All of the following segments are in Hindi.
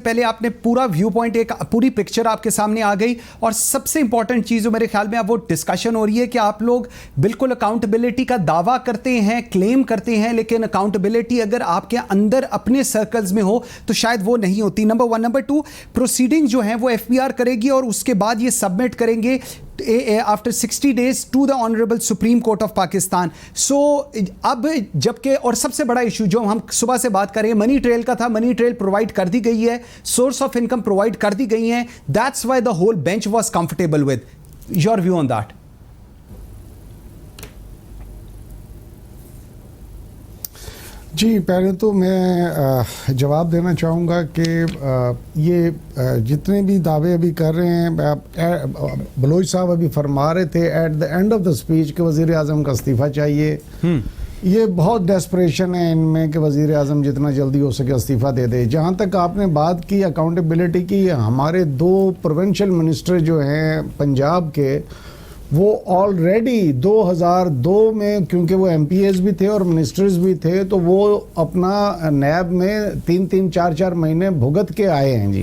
पहले आपने पूरा व्यू पॉइंट, एक पूरी पिक्चर आपके सामने आ गई। और सबसे इंपॉर्टेंट चीज जो मेरे ख्याल में अब वो डिस्कशन हो रही है कि आप लोग बिल्कुल अकाउंटेबिलिटी का दावा करते हैं, क्लेम करते हैं, लेकिन अकाउंटेबिलिटी अगर आपके अंदर अपने सर्कल्स में हो तो शायद वो नहीं होती। Number one. Number two, proceeding जो है वो एफबीआर करेगी और उसके बाद ये सबमिट करेंगे after 60 days to the honourable supreme court of Pakistan. So अब जबकि, और सबसे बड़ा इशू जो हम सुबह से बात कर रहे हैं मनी ट्रेल का था, मनी ट्रेल प्रोवाइड कर दी गई है, सोर्स ऑफ इनकम प्रोवाइड कर दी गई है। That's why the whole bench was comfortable with. Your view on that? जी, पहले तो मैं जवाब देना चाहूँगा कि ये जितने भी दावे अभी कर रहे हैं, बलोच साहब अभी फरमा रहे थे at the end of the speech कि वज़ीर आज़म का इस्तीफ़ा चाहिए। ये बहुत डेस्परेशन है इनमें कि वज़ीर आज़म जितना जल्दी हो सके इस्तीफ़ा दे दे। जहाँ तक आपने बात की अकाउंटेबिलिटी की, हमारे 2 प्रोविंशियल मिनिस्टर जो हैं पंजाब के, वो ऑलरेडी 2002 में, क्योंकि वो एमपीएस भी थे और मिनिस्टर्स भी थे, तो वो अपना नैब में 3-3, 4-4 महीने भुगत के आए हैं जी।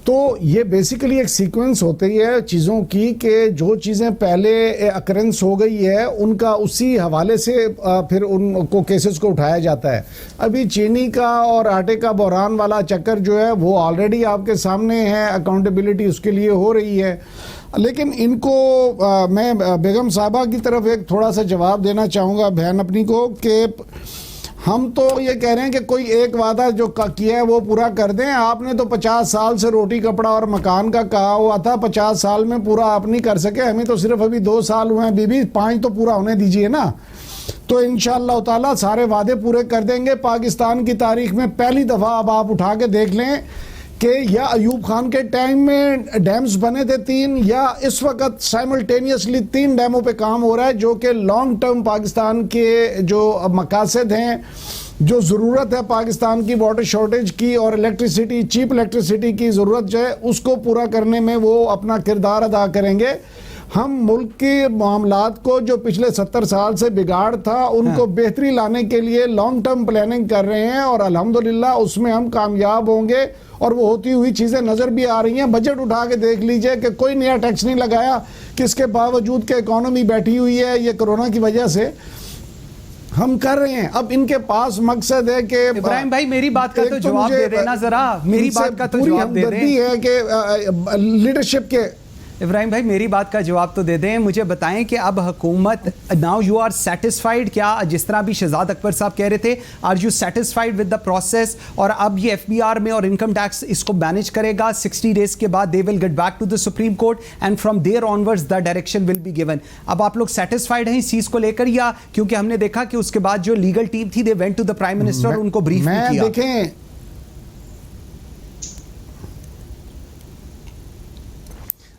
तो ये बेसिकली एक सीक्वेंस होती है चीज़ों की कि जो चीज़ें पहले अकरेंस हो गई है उनका उसी हवाले से फिर उनको केसेस को उठाया जाता है। अभी चीनी का और आटे का बहरान वाला चक्कर जो है वो ऑलरेडी आपके सामने है, अकाउंटेबिलिटी उसके लिए हो रही है। लेकिन इनको मैं बेगम साहबा की तरफ एक थोड़ा सा जवाब देना चाहूँगा बहन अपनी को कि हम तो ये कह रहे हैं कि कोई एक वादा जो किया है वो पूरा कर दें। आपने तो 50 साल से रोटी कपड़ा और मकान का कहा हुआ था, 50 साल में पूरा आप नहीं कर सके। हमें तो सिर्फ अभी 2 साल हुए हैं, बीबी 5 तो पूरा होने दीजिए ना। तो इंशाअल्लाह ताला सारे वादे पूरे कर देंगे। पाकिस्तान की तारीख में पहली दफ़ा अब आप उठा के देख लें कि या अयूब खान के टाइम में डैम्स बने थे 3, या इस वक्त साइमल्टेनियसली 3 डैमों पे काम हो रहा है, जो कि लॉन्ग टर्म पाकिस्तान के जो मकासद हैं, जो ज़रूरत है पाकिस्तान की वाटर शॉर्टेज की और इलेक्ट्रिसिटी, चीप इलेक्ट्रिसिटी की ज़रूरत जो है उसको पूरा करने में वो अपना किरदार अदा करेंगे। हम मुल्क के मामलात को जो पिछले 70 साल से बिगाड़ था उनको बेहतरी लाने के लिए लॉन्ग टर्म प्लानिंग कर रहे हैं और अल्हम्दुलिल्लाह उसमें हम कामयाब होंगे और वो होती हुई चीज़ें नज़र भी आ रही हैं। बजट उठा के देख लीजिए कि कोई नया टैक्स नहीं लगाया, किसके बावजूद कि इकॉनमी बैठी हुई है ये कोरोना की वजह से। हम कर रहे हैं। अब इनके पास मकसद है कि इब्राहिम भाई मेरी बात का तो जवाब दे देना जरा, मेरी बात का तो जवाब दे दें। है कि लीडरशिप के इब्राहिम भाई मेरी बात का जवाब तो दे दें। मुझे बताएं कि अब हुकूमत, नाउ यू आर सेटिस्फाइड, क्या जिस तरह अभी शहजाद अकबर साहब कह रहे थे, are you satisfied with the process? और अब ये एफबीआर में और इनकम टैक्स इसको मैनेज करेगा। 60 days के बाद they will get back to the supreme court and from there onwards the direction will be given. अब आप लोग सेटिस्फाइड हैं इस चीज को लेकर, या क्योंकि हमने देखा कि उसके बाद जो लीगल टीम थी they went to the prime minister और उनको ब्रीफ किया?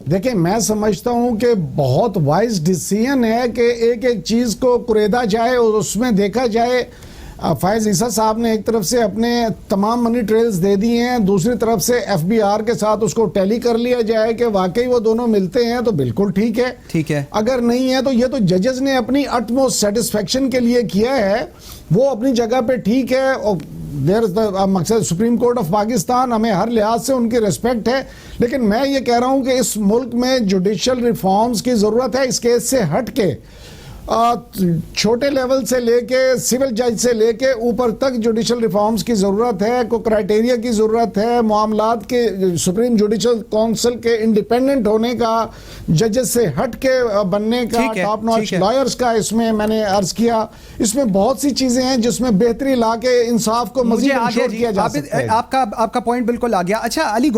देखिए, मैं समझता हूं कि बहुत वाइज डिसीजन है कि एक एक चीज़ को कुरेदा जाए और उसमें देखा जाए। फायज ईसा साहब ने एक तरफ से अपने तमाम मनी ट्रेल्स दे दिए हैं, दूसरी तरफ से एफबीआर के साथ उसको टैली कर लिया जाए कि वाकई वो दोनों मिलते हैं तो बिल्कुल ठीक है। ठीक है, अगर नहीं है तो ये तो जजेस ने अपनी अटमोस्ट सेटिस्फेक्शन के लिए किया है, वो अपनी जगह पे ठीक है। और देयर इज द मकसद सुप्रीम कोर्ट ऑफ पाकिस्तान, हमें हर लिहाज से उनकी रिस्पेक्ट है। लेकिन मैं ये कह रहा हूँ कि इस मुल्क में जुडिशल रिफॉर्म्स की ज़रूरत है। इस केस से हट के छोटे लेवल से लेके सिविल जज से लेके ऊपर तक जुडिशल रिफॉर्म्स की ज़रूरत है। को क्राइटेरिया की ज़रूरत है, मामलात के सुप्रीम जुडिशल काउंसिल के इंडिपेंडेंट होने का, जजेस से हट के बनने का, टॉप नॉच लॉयर्स का, इसमें मैंने अर्ज किया। इसमें बहुत सी चीज़ें हैं जिसमें बेहतरी ला के इंसाफ को मज़ीद इंश्योर किया जा सकता है। आपका पॉइंट बिल्कुल आ गया। अच्छा अली